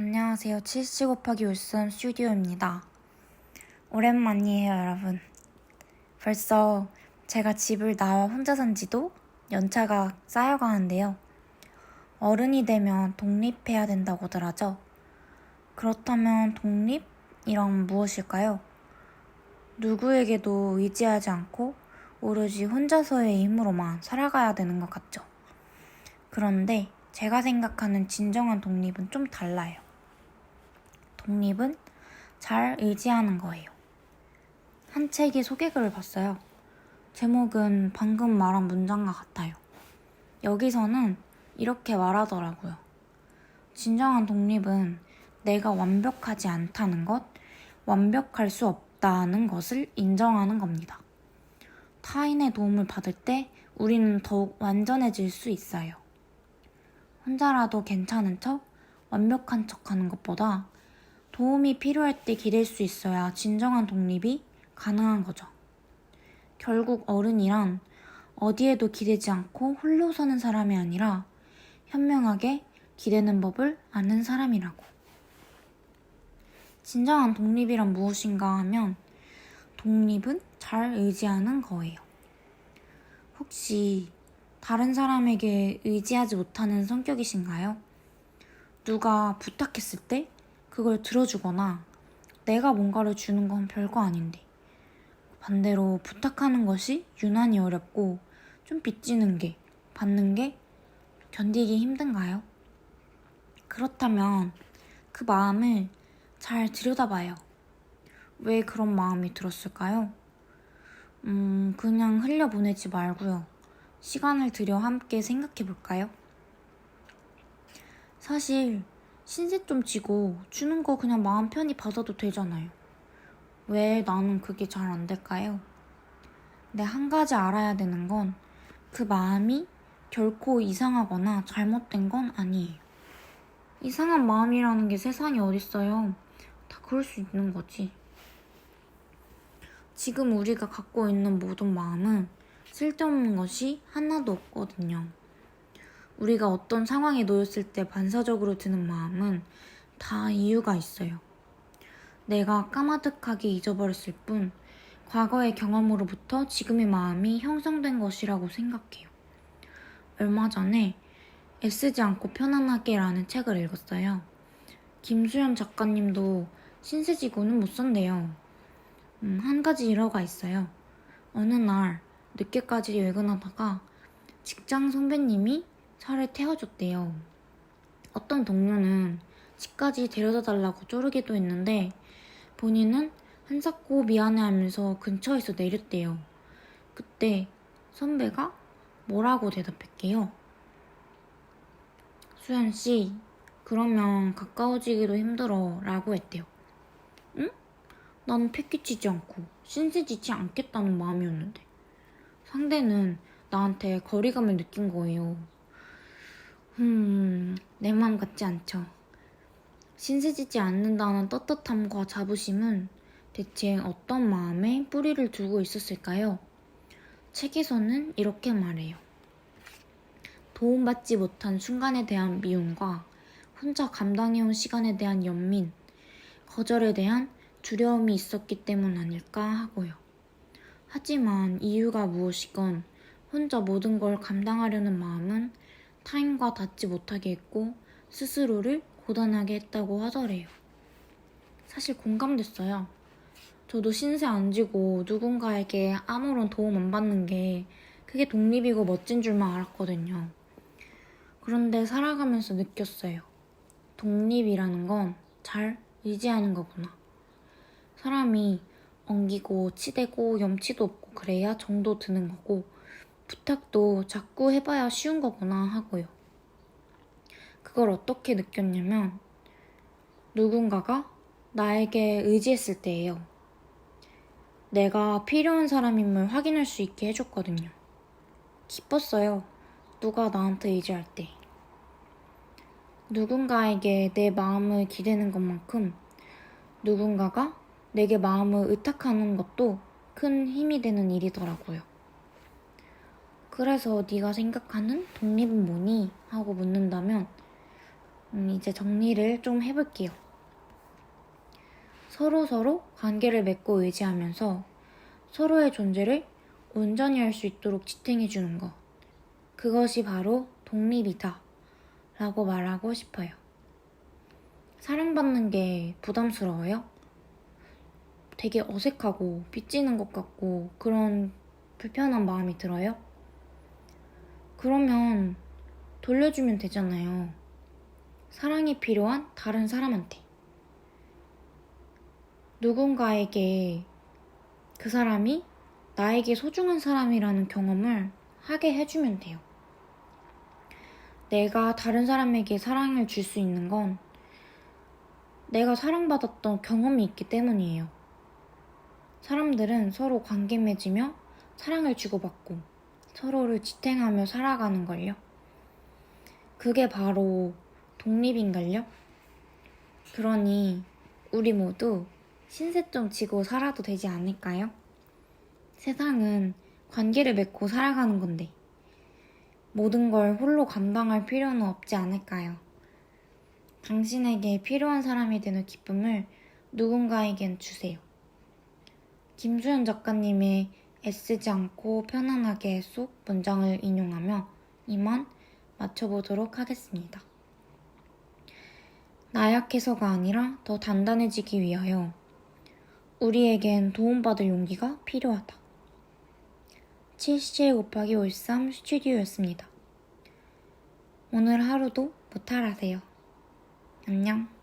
안녕하세요. 7시 곱하기 울산 스튜디오입니다. 오랜만이에요, 여러분. 벌써 제가 집을 나와 혼자 산 지도 연차가 쌓여가는데요. 어른이 되면 독립해야 된다고들 하죠. 그렇다면 독립이란 무엇일까요? 누구에게도 의지하지 않고 오로지 혼자서의 힘으로만 살아가야 되는 것 같죠. 그런데 제가 생각하는 진정한 독립은 좀 달라요. 독립은 잘 의지하는 거예요. 한 책의 소개글을 봤어요. 제목은 방금 말한 문장과 같아요. 여기서는 이렇게 말하더라고요. 진정한 독립은 내가 완벽하지 않다는 것, 완벽할 수 없다는 것을 인정하는 겁니다. 타인의 도움을 받을 때 우리는 더욱 완전해질 수 있어요. 혼자라도 괜찮은 척, 완벽한 척 하는 것보다 도움이 필요할 때 기댈 수 있어야 진정한 독립이 가능한 거죠. 결국 어른이란 어디에도 기대지 않고 홀로 서는 사람이 아니라 현명하게 기대는 법을 아는 사람이라고. 진정한 독립이란 무엇인가 하면 독립은 잘 의지하는 거예요. 혹시 다른 사람에게 의지하지 못하는 성격이신가요? 누가 부탁했을 때 그걸 들어주거나 내가 뭔가를 주는 건 별거 아닌데 반대로 부탁하는 것이 유난히 어렵고 좀 빚지는 게, 받는 게 견디기 힘든가요? 그렇다면 그 마음을 잘 들여다봐요. 왜 그런 마음이 들었을까요? 그냥 흘려보내지 말고요. 시간을 들여 함께 생각해 볼까요? 사실 신세 좀 지고 주는 거 그냥 마음 편히 받아도 되잖아요. 왜 나는 그게 잘 안 될까요? 근데 한 가지 알아야 되는 건 그 마음이 결코 이상하거나 잘못된 건 아니에요. 이상한 마음이라는 게 세상에 어딨어요. 다 그럴 수 있는 거지. 지금 우리가 갖고 있는 모든 마음은 쓸데없는 것이 하나도 없거든요. 우리가 어떤 상황에 놓였을 때 반사적으로 드는 마음은 다 이유가 있어요. 내가 까마득하게 잊어버렸을 뿐 과거의 경험으로부터 지금의 마음이 형성된 것이라고 생각해요. 얼마 전에 애쓰지 않고 편안하게라는 책을 읽었어요. 김수현 작가님도 신세지고는 못 산대요. 한 가지 일화가 있어요. 어느 날 늦게까지 외근하다가 직장 선배님이 차를 태워줬대요. 어떤 동료는 집까지 데려다 달라고 쪼르기도 했는데 본인은 한사코 미안해하면서 근처에서 내렸대요. 그때 선배가 뭐라고 대답했게요? 수연씨, 그러면 가까워지기도 힘들어 라고 했대요. 응? 나는 패기치지 않고 신세지지 않겠다는 마음이었는데 상대는 나한테 거리감을 느낀 거예요. 내 마음 같지 않죠. 신세지지 않는다는 떳떳함과 자부심은 대체 어떤 마음에 뿌리를 두고 있었을까요? 책에서는 이렇게 말해요. 도움받지 못한 순간에 대한 미움과 혼자 감당해온 시간에 대한 연민, 거절에 대한 두려움이 있었기 때문 아닐까 하고요. 하지만 이유가 무엇이건 혼자 모든 걸 감당하려는 마음은 타인과 닿지 못하게 했고 스스로를 고단하게 했다고 하더래요. 사실 공감됐어요. 저도 신세 안 지고 누군가에게 아무런 도움 안 받는 게 그게 독립이고 멋진 줄만 알았거든요. 그런데 살아가면서 느꼈어요. 독립이라는 건 잘 의지하는 거구나. 사람이 엉기고 치대고 염치도 없고 그래야 정도 드는 거고 부탁도 자꾸 해봐야 쉬운 거구나 하고요. 그걸 어떻게 느꼈냐면 누군가가 나에게 의지했을 때예요. 내가 필요한 사람임을 확인할 수 있게 해줬거든요. 기뻤어요. 누가 나한테 의지할 때. 누군가에게 내 마음을 기대는 것만큼 누군가가 내게 마음을 의탁하는 것도 큰 힘이 되는 일이더라고요. 그래서 네가 생각하는 독립은 뭐니? 하고 묻는다면 이제 정리를 좀 해볼게요. 서로 관계를 맺고 의지하면서 서로의 존재를 온전히 할 수 있도록 지탱해주는 것. 그것이 바로 독립이다. 라고 말하고 싶어요. 사랑받는 게 부담스러워요? 되게 어색하고 빚지는 것 같고 그런 불편한 마음이 들어요? 그러면 돌려주면 되잖아요. 사랑이 필요한 다른 사람한테. 누군가에게 그 사람이 나에게 소중한 사람이라는 경험을 하게 해주면 돼요. 내가 다른 사람에게 사랑을 줄 수 있는 건 내가 사랑받았던 경험이 있기 때문이에요. 사람들은 서로 관계 맺으며 사랑을 주고받고 서로를 지탱하며 살아가는 걸요. 그게 바로 독립인걸요. 그러니 우리 모두 신세 좀 지고 살아도 되지 않을까요? 세상은 관계를 맺고 살아가는 건데 모든 걸 홀로 감당할 필요는 없지 않을까요? 당신에게 필요한 사람이 되는 기쁨을 누군가에겐 주세요. 김수현 작가님의 애쓰지 않고 편안하게 속 문장을 인용하며 이만 마쳐보도록 하겠습니다. 나약해서가 아니라 더 단단해지기 위하여 우리에겐 도움받을 용기가 필요하다. 77 곱하기 53 스튜디오였습니다. 오늘 하루도 무탈하세요. 안녕.